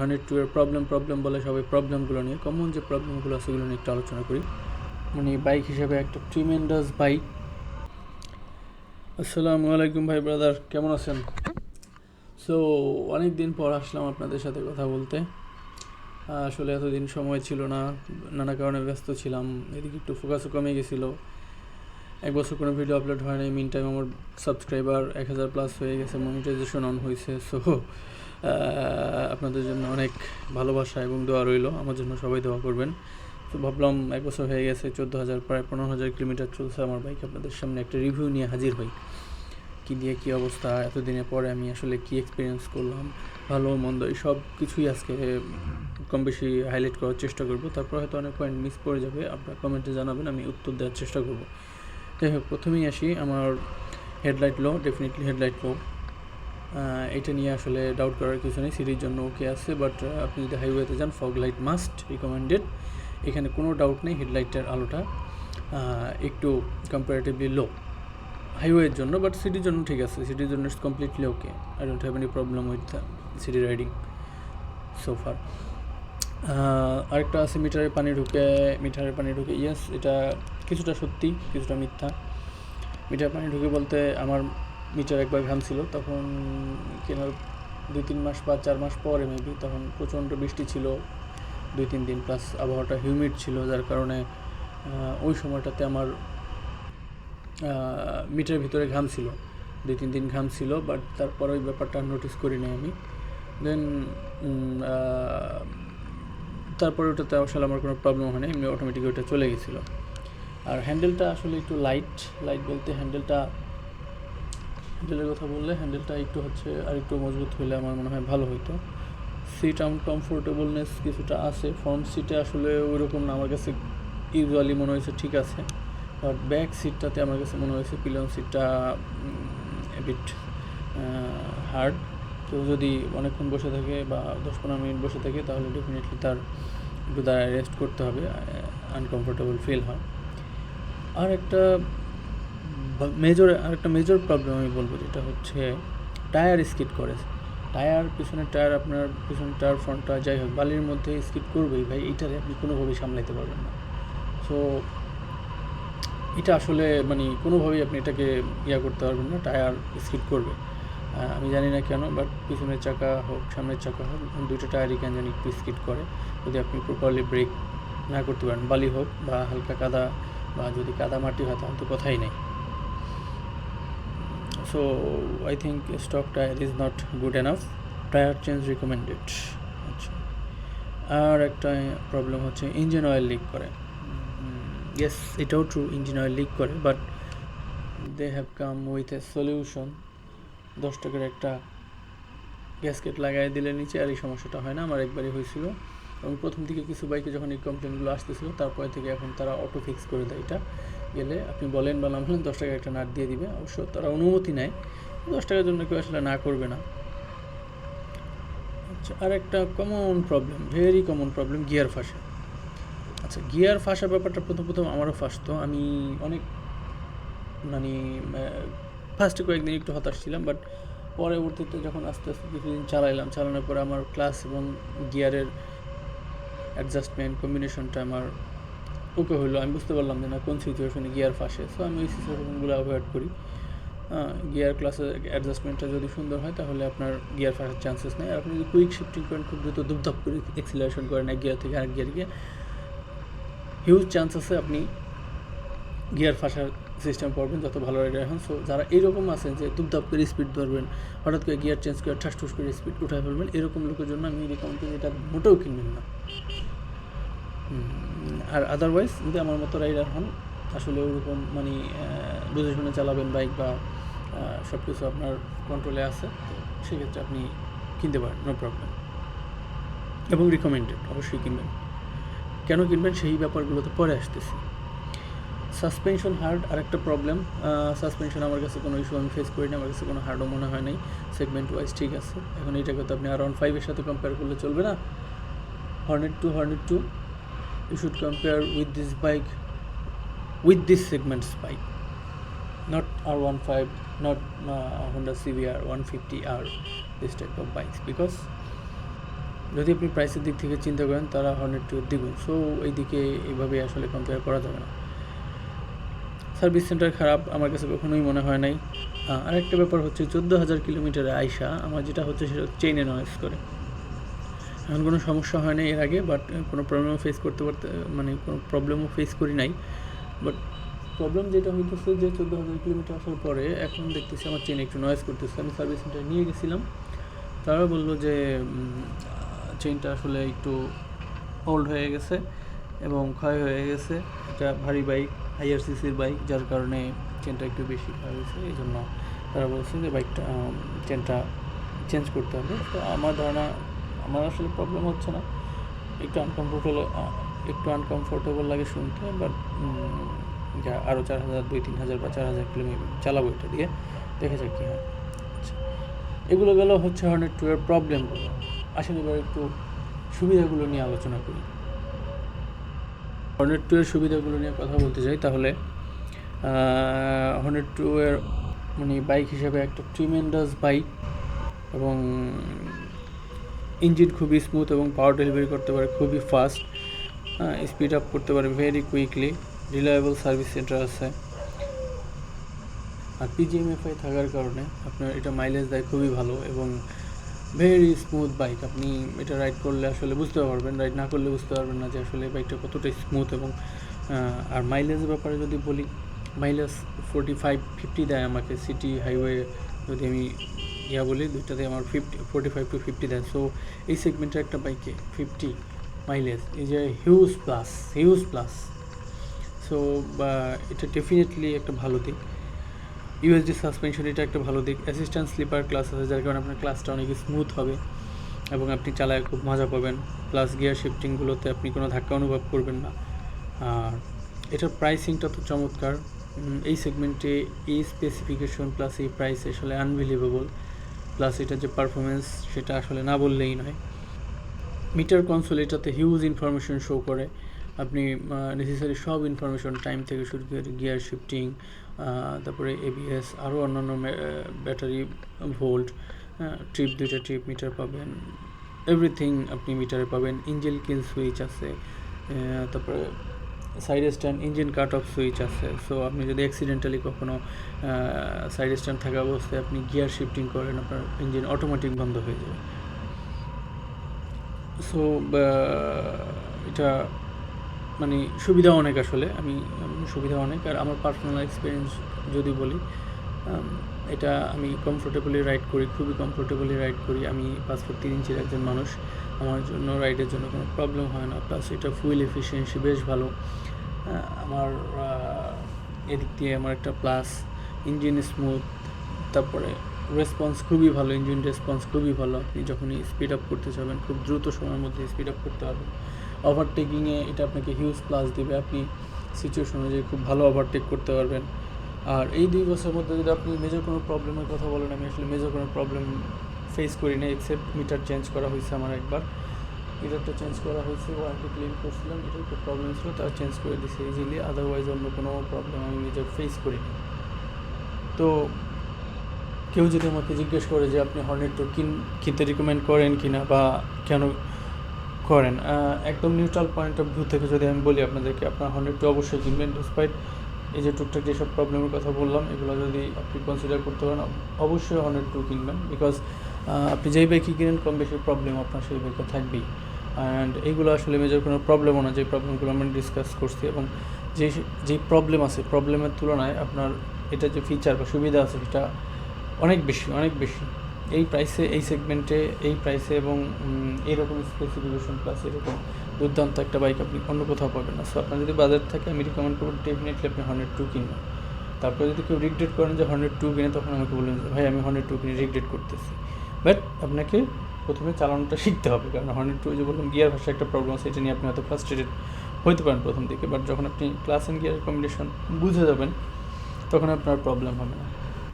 Hornet two এর problem বলে সবাই প্রবলেমগুলো নিয়ে, কমন যে প্রবলেমগুলো আছে সেগুলো নিয়ে একটু আলোচনা করি। মানে বাইক হিসেবে একটা ট্রিমেন্ডাস বাইক। আসসালামু আলাইকুম ভাই ব্রাদার, কেমন আছেন? সো অনেক দিন পর আসলাম আপনাদের সাথে কথা বলতে। আসলে এতদিন সময় ছিল না, নানা কারণে ব্যস্ত ছিলাম, এদিকে একটু ফোকাসও কমে গেছিলো। 1 বছর কোনো ভিডিও আপলোড হয় নাই। মিন টাইম আমার সাবস্ক্রাইবার 1000+ হয়ে গেছে, মনিটাইজেশন অন হয়েছে। সো আপনাদের জন্য অনেক ভালোবাসা এবং দোয়া রইল, আমার জন্য সবাই দোয়া করবেন। তো ভাবলাম 1 বছর হয়ে গেছে, 14,000 প্রায় 15,000 কিলোমিটার চলছে আমার বাইক, আপনাদের সামনে একটা রিভিউ নিয়ে হাজির হই। কী দিয়ে কী অবস্থা, এতদিনের পরে আমি আসলে কী এক্সপিরিয়েন্স করলাম, ভালো মন্দ এই সব কিছুই আজকে কম বেশি হাইলাইট করার চেষ্টা করব। তারপর হয়তো অনেক পয়েন্ট মিস করে যাবে, আপনারা কমেন্টে জানাবেন, আমি উত্তর দেওয়ার চেষ্টা করব। যাই হোক, প্রথমেই আসি, আমার হেডলাইট লো, ডেফিনেটলি হেডলাইট লো। এটা নিয়ে আসলে ডাউট করার কিছু নেই, সিটির জন্য ওকে আছে, বাট আপনি যদি হাইওয়েতে যান ফগ লাইট মাস্ট রিকমেন্ডেড, এখানে কোনো ডাউট নেই। হেডলাইটের আলোটা একটু কম্পারেটিভলি লো হাইওয়ের জন্য, বাট সিটির জন্য ঠিক আছে, সিটির জন্য it's completely okay. I don't have any problem with city riding so far. আরেকটা আছে মিটারের পানি ঢুকে, ইয়েস, এটা কিছুটা সত্যি কিছুটা মিথ্যা। মিটার পানি ঢুকে বলতে আমার মিটার একবার ঘামছিল, তখন কেনার 2-3 মাস বা 4 মাস পরে মেবি, তখন প্রচণ্ড বৃষ্টি ছিল 2-3 দিন, প্লাস আবহাওয়াটা হিউমিড ছিল, যার কারণে ওই সময়টাতে আমার মিটারের ভিতরে ঘামছিল, 2-3 দিন ঘামছিল, বাট তারপর ওই ব্যাপারটা নোটিস করিনি আমি। দেন তারপরে ওটাতে আসলে আমার কোনো প্রবলেম হয়নি, এমনি অটোমেটিক ওটা চলে গেছিলো। আর হ্যান্ডেলটা আসলে একটু লাইট বলতে হ্যান্ডেলের কথা বললে হ্যান্ডেলটা একটু হচ্ছে আর একটু মজবুত হলে আমার মনে হয় ভালো হতো। সিট আনকমফোর্টেবলনেস কিছুটা আছে, ফ্রন্ট সিটে আসলে ওইরকম না, আমার কাছে ইউজুয়ালি মনে হয়েছে ঠিক আছে, বাট ব্যাক সিটটাতে আমার কাছে মনে হয়েছে পিলিয়ন সিটটা এবিট হার্ড। কেউ যদি অনেকক্ষণ বসে থাকে বা 10-15 মিনিট বসে থাকে, তাহলে ডেফিনেটলি তার একটু দাঁড়ায় রেস্ট করতে হবে, আনকমফোর্টেবল ফিল হয়। আর একটা মেজর প্রবলেম আমি বলবো, যেটা হচ্ছে টায়ার স্কিড করে। পিছনের টায়ার, আপনার পিছনের টায়ার, ফ্রন্ট টায়ার, যাই হোক, বালির মধ্যে স্কিড করবেই ভাই, এইটারে আপনি কোনোভাবেই সামলাইতে পারবেন না। সো এটা আসলে মানে কোনোভাবেই আপনি এটাকে করতে পারবেন না, টায়ার স্কিড করবে। আমি জানি না কেন, বাট পিছনের চাকা হোক সামনের চাকা হোক, দুইটা টায়ারই কেন জানি একটু স্কিড করে, যদি আপনি প্রপারলি ব্রেক না করতে পারেন। বালি হোক বা হালকা কাদা, বা যদি কাদা মাটি হয় তাহলে তো কথাই নেই। So I think stock tyre is not good enough, tyre change recommended. আচ্ছা, আর একটা প্রবলেম হচ্ছে ইঞ্জিন অয়েল লিক করে। ইয়েস, এটাও ট্রু, ইঞ্জিন অয়েল লিক করে, but they have come with a solution. 10 টাকার একটা গ্যাসকেট লাগাই দিলে নিচে আর এই সমস্যাটা হয় না। আমার একবারই হয়েছিল, এবং প্রথম দিকে কিছু বাইকে যখন এই কমপ্লেনগুলো আসতেছিল, তারপরে থেকে এখন তারা অটো ফিক্স করে দেয়। এটা গেলে আপনি বলেন বা নাম হলেন, 10 টাকা একটা নাট দিয়ে দিবে। অবশ্য তারা অনুমতি নেয়, 10 টাকার জন্য কেউ আসলে না করবে না। আচ্ছা, আর একটা ভেরি কমন প্রবলেম, গিয়ার ফাঁসে। আচ্ছা, গিয়ার ফাঁসার ব্যাপারটা প্রথম আমারও ফাঁসতো। আমি অনেক মানে ফার্স্টে কয়েকদিন একটু হতাশ ছিলাম, বাট পরবর্তীতে যখন আস্তে আস্তে কিছুদিন চালানোর পরে আমার ক্লাস এবং গিয়ারের অ্যাডজাস্টমেন্ট কম্বিনেশনটা আমার ওকে হলো। আমি বুঝতে পারলাম যে না, কোন সিচুয়েশনে গিয়ার ফাঁসে। সো আমি ওই সিচুয়েশনগুলো অ্যাভয়েড করি। গিয়ার ক্লাসের অ্যাডজাস্টমেন্টটা যদি সুন্দর হয়, তাহলে আপনার গিয়ার ফাঁসার চান্সেস নেই। আর আপনি যদি কুইক শিফটিং করেন, খুব দ্রুত ধুপধাপ করে এক্সিলারেশন করেন এক গিয়ার থেকে আরেক গিয়ার গিয়ে, হিউজ চান্স আছে আপনি গিয়ার ফাঁসার সিস্টেম পড়বেন, যত ভালো রাইডার এখন। সো যারা এরকম আছেন যে ধুপধাপ করে স্পিড ধরবেন, হঠাৎ করে গিয়ার চেঞ্জ করে ঠাস করে স্পিড উঠায় ফেলবেন, এরকম লোকের জন্য আমি রিকমেন্ড করি এটা মোটেও কিনবেন না। আর আদারওয়াইজ যদি আমার মতো রাইডার হন, আসলে ওরকম মানে বুঝে শুনে চালাবেন বাইক, বা সব কিছু আপনার কন্ট্রোলে আছে, তো সেক্ষেত্রে আপনি কিনতে পারেন, নো প্রবলেম, এবং রিকমেন্ডেড অবশ্যই কিনবেন। কেন কিনবেন সেই ব্যাপারগুলোতে পরে আসতেছি। সাসপেনশন হার্ড আরেকটা প্রবলেম। সাসপেনশন আমার কাছে কোনো ইস্যু আমি ফেস করিনি, আমার কাছে কোনো হার্ডও মনে হয় নাই, সেগমেন্ট ওয়াইজ ঠিক আছে। এখন এইটাকে তো আপনি R15 এর সাথে কম্পেয়ার করলে চলবে না। Hornet two you should compare with this bike, with this segment's bike, not R15, not Honda CBR 150R, this type of bikes, because যদি আপনি প্রাইসের দিক থেকে চিন্তা করেন তারা হর্নেট টু দ্বিগুণ। সো এই দিকে এইভাবে আসলে কম্পেয়ার করা যাবে না। সার্ভিস সেন্টার খারাপ আমার কাছে কখনোই মনে হয় নাই। আরেকটা ব্যাপার হচ্ছে 14,000 কিলোমিটারে আইসা আমার যেটা হচ্ছে সেটা চেইনে নয়েজ করে। এখন কোনো সমস্যা হয় না এর আগে, বাট কোনো প্রবলেমও ফেস মানে কোনো প্রবলেমও ফেস করি নাই। বাট প্রবলেম যেটা হইতেছে যে 14,000 কিলোমিটার আসার পরে এখন দেখতেছি আমার চেইন একটু নয়েজ করতেছে। আমি সার্ভিস সেন্টারে নিয়ে গেছিলাম, তারা বললো যে চেইনটা আসলে একটু ওল্ড হয়ে গেছে এবং ক্ষয় হয়ে গেছে। এটা ভারী বাইক, হাইয়ার সিসির বাইক, যার কারণে চেনটা একটু বেশি ক্ষয় হয়েছে। এই জন্য তারা বলছে যে বাইকটা চেনটা চেঞ্জ করতে হবে। তো আমার ধারণা আমার আসলে প্রবলেম হচ্ছে না, একটু আনকমফোর্টেবল লাগে শুনতে, বাট আরও 4,000, 2-3,000 বা 4,000 কিলোমিটার চালাবো এটা দিয়ে, দেখা যাক কী হয়। আচ্ছা, এগুলো গেল হচ্ছে হর্নেট টু এর প্রবলেমগুলো। আসলে এবার একটু সুবিধাগুলো নিয়ে আলোচনা করি। হর্নেট টু এর সুবিধাগুলো নিয়ে কথা বলতে চাই, তাহলে হর্নেট টু এর মানে বাইক হিসেবে একটা ট্রিমেন্ডাস বাইক, এবং ইঞ্জিন খুবই স্মুথ এবং পাওয়ার ডেলিভারি করতে পারে খুবই ফাস্ট, স্পিড আপ করতে পারে very quickly, reliable service centre আছে। আর পিজিএমএফআই থাকার কারণে আপনার এটা মাইলেজ দেয় খুবই ভালো এবং ভেরি স্মুথ বাইক। আপনি এটা রাইড করলে আসলে বুঝতে পারবেন, রাইড না করলে বুঝতে পারবেন না যে আসলে বাইকটা কতটা স্মুথ। এবং আর মাইলেজের ব্যাপারে যদি বলি, মাইলেজ 45-50 দেয় আমাকে। সিটি হাইওয়ে যদি আমি বলি, দুইটাতে আমার 45-50 দেয়। সো এই সেগমেন্টের একটা বাইকে 50 mileage is a huge plus. So এটা ডেফিনেটলি একটা ভালো দিক। ইউএসডি সাসপেনশন, এটা একটা ভালো দিক। অ্যাসিস্ট্যান্ট স্লিপার ক্লাস আছে, যার কারণে আপনার ক্লাসটা অনেক স্মুথ হবে এবং আপনি চালায় খুব মজা পাবেন। প্লাস গিয়ার শিফটিংগুলোতে আপনি কোনো ধাক্কা অনুভব করবেন না। আর এটার প্রাইসিংটা তো চমৎকার। এই সেগমেন্টে এই স্পেসিফিকেশন প্লাস এই প্রাইস আসলে আনবিলিভেবল। প্লাস এটার যে পারফরমেন্স সেটা আসলে না বললেই নয়। মিটার কনসোল, এটাতে হিউজ ইনফরমেশন শো করে। আপনি নেসেসারি সব ইনফরমেশন, টাইম থেকে শুরু করে গিয়ার শিফটিং, তারপরে এবিএস, আরও অন্যান্য ব্যাটারি ভোল্ট, দুইটা ট্রিপ মিটার পাবেন, এভরিথিং আপনি মিটারে পাবেন। ইঞ্জিন কিল সুইচ আছে, তারপরে side stand, engine cut off switch আছে। সো আপনি যদি অ্যাক্সিডেন্টালি কখনও সাইড স্ট্যান্ড থাকা অবস্থায় আপনি গিয়ার শিফটিং করেন, আপনার ইঞ্জিন অটোমেটিক বন্ধ হয়ে যাবে। সো এটা মানে সুবিধা অনেক আসলে, সুবিধা অনেক। আর আমার পার্সোনাল এক্সপিরিয়েন্স যদি বলি, এটা আমি কমফোর্টেবলি রাইড করি, খুবই কমফোর্টেবলি রাইড করি। আমি 5 ফুট 3 ইঞ্চির একজন মানুষ, আমার জন্য রাইডের জন্য কোনো প্রবলেম হয় না। প্লাস এটা ফুয়েল এফিসিয়েন্সি বেশ ভালো। আমার এদিক দিয়ে আমার একটা প্লাস, ইঞ্জিন স্মুথ, তারপরে রেসপন্স খুবই ভালো, ইঞ্জিন রেসপন্স খুবই ভালো। আপনি যখনই স্পিড আপ করতে চাবেন খুব দ্রুত সময়ের মধ্যে স্পিড আপ করতে পারবেন। ওভারটেকিংয়ে এটা আপনাকে হিউজ প্লাস দেবে, আপনি সিচুয়েশন অনুযায়ী খুব ভালো ওভারটেক করতে পারবেন। আর এই 2 বছরের মধ্যে যদি আপনি মেজর কোনো প্রবলেমের কথা বলেন, আমি আসলে মেজর কোনো প্রবলেম ফেস করি না, এক্সেপ্ট মিটার চেঞ্জ করা হয়েছে আমার একবার। মিটারটা চেঞ্জ করা হয়েছে, ওয়ারেন্টি ক্লেম করছিলাম, এটার একটু প্রবলেম ছিল, তার চেঞ্জ করে দিয়েছে ইজিলি। আদারওয়াইজ অন্য কোনো প্রবলেম আমি মেজর ফেস করিনি। তো কেউ যদি আমাকে জিজ্ঞেস করে যে আপনি হর্নেট টু কিনতে রিকমেন্ড করেন কি না বা কেন করেন, একদম নিউট্রাল পয়েন্ট অফ ভিউ থেকে যদি আমি বলি আপনাদেরকে, আপনার হর্নেট টু অবশ্যই কিনবেন। ডিসপাইট এই যে টুকটাক যেসব প্রবলেমের কথা বললাম, এগুলো যদি আপনি কনসিডার করতে পারেন, অবশ্যই হর্নেট টু কিনবেন। বিকজ আপনি যেই বাইকই কিনেন কম বেশি প্রবলেম আপনার সেই বাইকে থাকবেই। অ্যান্ড এইগুলো আসলে মেজর কোনো প্রবলেমও না, যে প্রবলেমগুলো আমরা ডিসকাস করছি। এবং যেই প্রবলেম আছে, প্রবলেমের তুলনায় আপনার এটা যে ফিচার বা সুবিধা আছে সেটা অনেক বেশি। এই প্রাইসে, এই সেগমেন্টে, এই প্রাইসে এবং এইরকম স্পেসিফিকেশন প্লাস এরকম দুর্দান্ত একটা বাইক আপনি অন্য কোথাও পাবেন না। সো আপনার যদি বাজার থাকে, আমি রিকমেন্ড করবো ডেফিনেটলি আপনি হর্নেট টু কিনবেন। তারপরে যদি কেউ রিগ্রেট করেন যে হর্নেট টু কিনে, তখন আমাকে বলবেন যে ভাই আমি হর্নেট টু কিনে রিগ্রেট করতেছি। বাট আপনাকে প্রথমে চালানোটা শিখতে হবে, কারণ হর্নেট টু যে বললাম গিয়ার ভাষা একটা প্রবলেম আছে, এটা নিয়ে আপনি হয়তো ফ্রাস্ট্রেটেড হতে পারেন প্রথম দিকে। বাট যখন আপনি ক্লাস অ্যান্ড গিয়ার কম্বিনেশন বুঝে যাবেন, তখন আপনার প্রবলেম হবে না।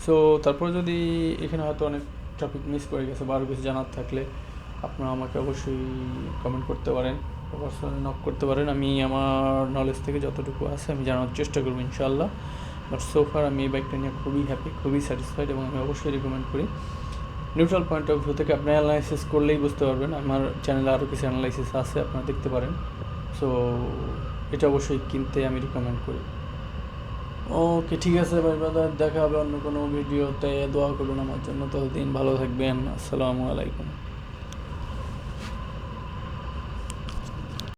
সো তারপরে যদি এখানে হয়তো অনেক টপিক মিস করে গেছে বা আরও কিছু জানার থাকলে আপনারা আমাকে অবশ্যই কমেন্ট করতে পারেন, পার্সোনালি নক করতে পারেন। আমি আমার নলেজ থেকে যতটুকু আছে আমি জানার চেষ্টা করবো ইনশাআল্লাহ। বাট সোফার আমি এই বাইকটা নিয়ে খুবই হ্যাপি, খুবই স্যাটিসফাইড এবং আমি অবশ্যই রিকমেন্ড করি। নিউট্রাল পয়েন্ট অফ ভিউ থেকে আপনি অ্যানালাইসিস করলেই বুঝতে পারবেন। আমার চ্যানেলে আরও কিছু অ্যানালাইসিস আছে, আপনারা দেখতে পারেন। সো এটা অবশ্যই কিনতে আমি রিকমেন্ড করি। ওকে, ঠিক আছে ভাই ব্রাদার, দেখা হবে অন্য কোনো ভিডিওতে। দোয়া করবেন আমার জন্য। ততদিন ভালো থাকবেন। আসসালামু আলাইকুম।